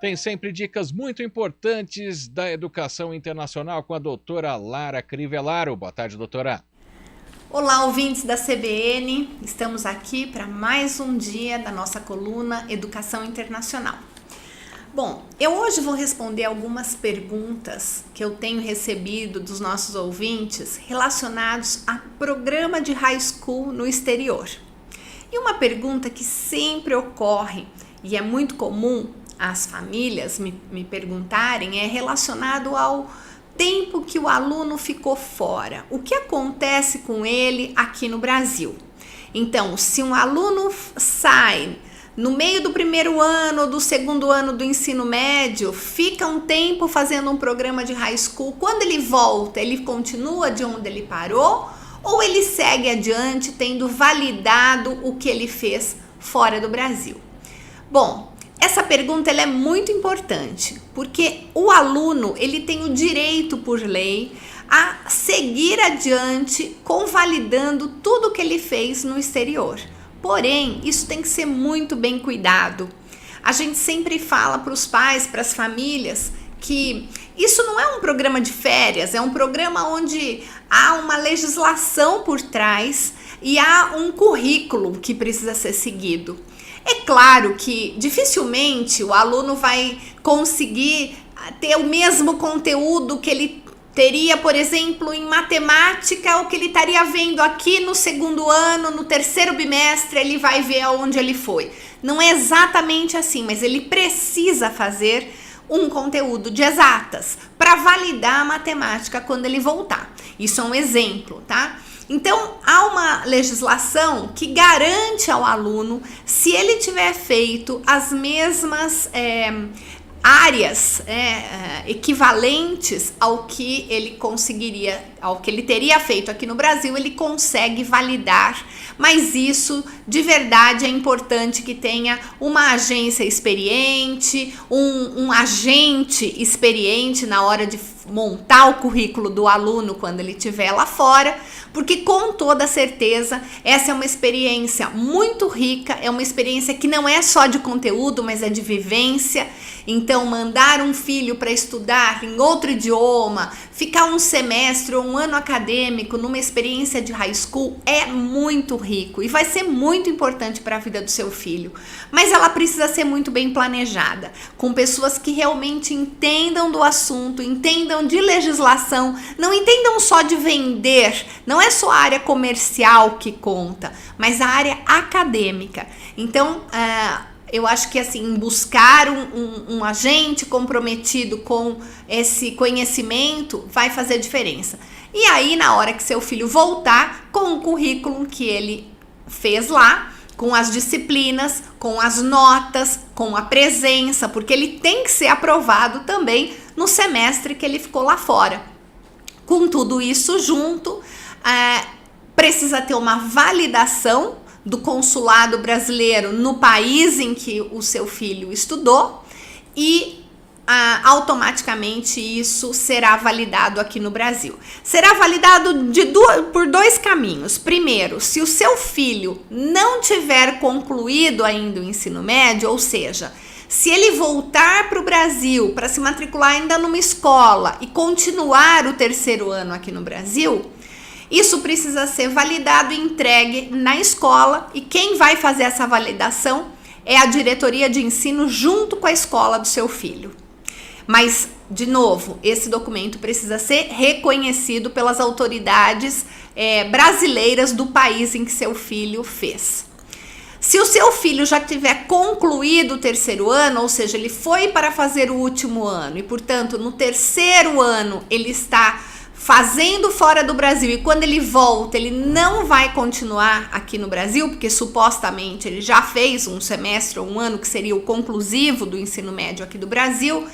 Tem sempre dicas muito importantes da educação internacional com a doutora Lara Crivellaro. Boa tarde, doutora. Olá, ouvintes da CBN. Estamos aqui para mais um dia da nossa coluna Educação Internacional. Bom, eu hoje vou responder algumas perguntas que eu tenho recebido dos nossos ouvintes relacionados a programa de high school no exterior. E uma pergunta que sempre ocorre e é muito comum as famílias me perguntarem é relacionado ao tempo que o aluno ficou fora. O que acontece com ele aqui no Brasil? Então, se um aluno sai no meio do primeiro ano ou do segundo ano do ensino médio, fica um tempo fazendo um programa de high school, quando ele volta, ele continua de onde ele parou ou ele segue adiante tendo validado o que ele fez fora do Brasil? Bom, essa pergunta ela é muito importante, porque o aluno ele tem o direito por lei a seguir adiante convalidando tudo que ele fez no exterior. Porém, isso tem que ser muito bem cuidado. A gente sempre fala para os pais, para as famílias, que isso não é um programa de férias, é um programa onde há uma legislação por trás e há um currículo que precisa ser seguido. É claro que dificilmente o aluno vai conseguir ter o mesmo conteúdo que ele teria, por exemplo, em matemática, o que ele estaria vendo aqui no segundo ano, no terceiro bimestre, ele vai ver aonde ele foi. Não é exatamente assim, mas ele precisa fazer um conteúdo de exatas para validar a matemática quando ele voltar. Isso é um exemplo, tá? Então, há uma legislação que garante ao aluno, se ele tiver feito as mesmas áreas equivalentes ao que ele conseguiria, ao que ele teria feito aqui no Brasil, ele consegue validar, mas isso de verdade é importante que tenha uma agência experiente, um agente experiente na hora de montar o currículo do aluno quando ele estiver lá fora, porque com toda certeza essa é uma experiência muito rica, é uma experiência que não é só de conteúdo, mas é de vivência. Então, mandar um filho para estudar em outro idioma, ficar um semestre ou um ano acadêmico numa experiência de high school é muito rico e vai ser muito importante para a vida do seu filho. Mas ela precisa ser muito bem planejada, com pessoas que realmente entendam do assunto, entendam de legislação, não entendam só de vender, não é só a área comercial que conta, mas a área acadêmica. Então, eu acho que assim, buscar um agente comprometido com esse conhecimento vai fazer diferença. E aí, na hora que seu filho voltar, com o currículo que ele fez lá, com as disciplinas, com as notas, com a presença, porque ele tem que ser aprovado também no semestre que ele ficou lá fora. Com tudo isso junto, precisa ter uma validação do consulado brasileiro no país em que o seu filho estudou e automaticamente isso será validado aqui no Brasil. Será validado por dois caminhos. Primeiro, se o seu filho não tiver concluído ainda o ensino médio, ou seja, se ele voltar para o Brasil para se matricular ainda numa escola e continuar o terceiro ano aqui no Brasil, isso precisa ser validado e entregue na escola, e quem vai fazer essa validação é a diretoria de ensino junto com a escola do seu filho. Mas, de novo, esse documento precisa ser reconhecido pelas autoridades brasileiras do país em que seu filho fez. Se o seu filho já tiver concluído o terceiro ano, ou seja, ele foi para fazer o último ano e, portanto, no terceiro ano ele está fazendo fora do Brasil e quando ele volta ele não vai continuar aqui no Brasil, porque supostamente ele já fez um semestre ou um ano que seria o conclusivo do ensino médio aqui do Brasil,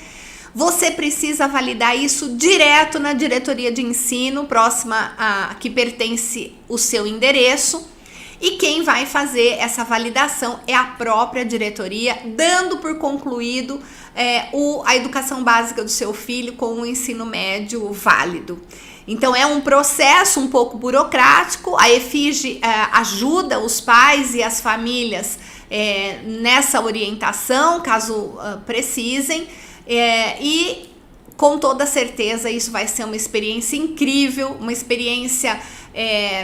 você precisa validar isso direto na diretoria de ensino próxima a que pertence o seu endereço. E quem vai fazer essa validação é a própria diretoria, dando por concluído a educação básica do seu filho com o ensino médio válido. Então é um processo um pouco burocrático. A EFIGE ajuda os pais e as famílias nessa orientação, caso precisem, e com toda certeza isso vai ser uma experiência incrível, uma experiência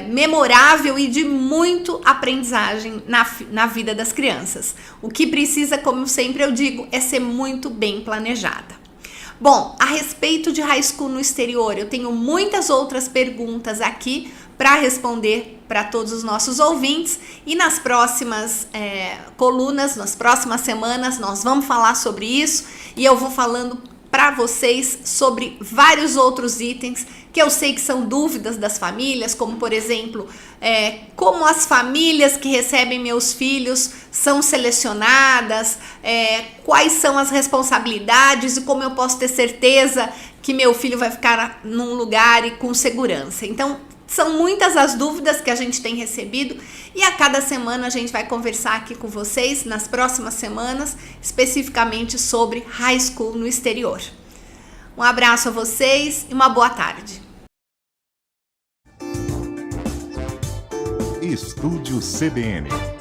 memorável e de muito aprendizagem na vida das crianças. O que precisa, como sempre eu digo, é ser muito bem planejada. Bom, a respeito de high school no exterior, eu tenho muitas outras perguntas aqui para responder para todos os nossos ouvintes, e nas próximas colunas, nas próximas semanas, nós vamos falar sobre isso, e eu vou falando para vocês sobre vários outros itens que eu sei que são dúvidas das famílias, como por exemplo, como as famílias que recebem meus filhos são selecionadas, quais são as responsabilidades e como eu posso ter certeza que meu filho vai ficar num lugar e com segurança. Então, são muitas as dúvidas que a gente tem recebido, e a cada semana a gente vai conversar aqui com vocês, nas próximas semanas, especificamente sobre high school no exterior. Um abraço a vocês e uma boa tarde. Estúdio CBN.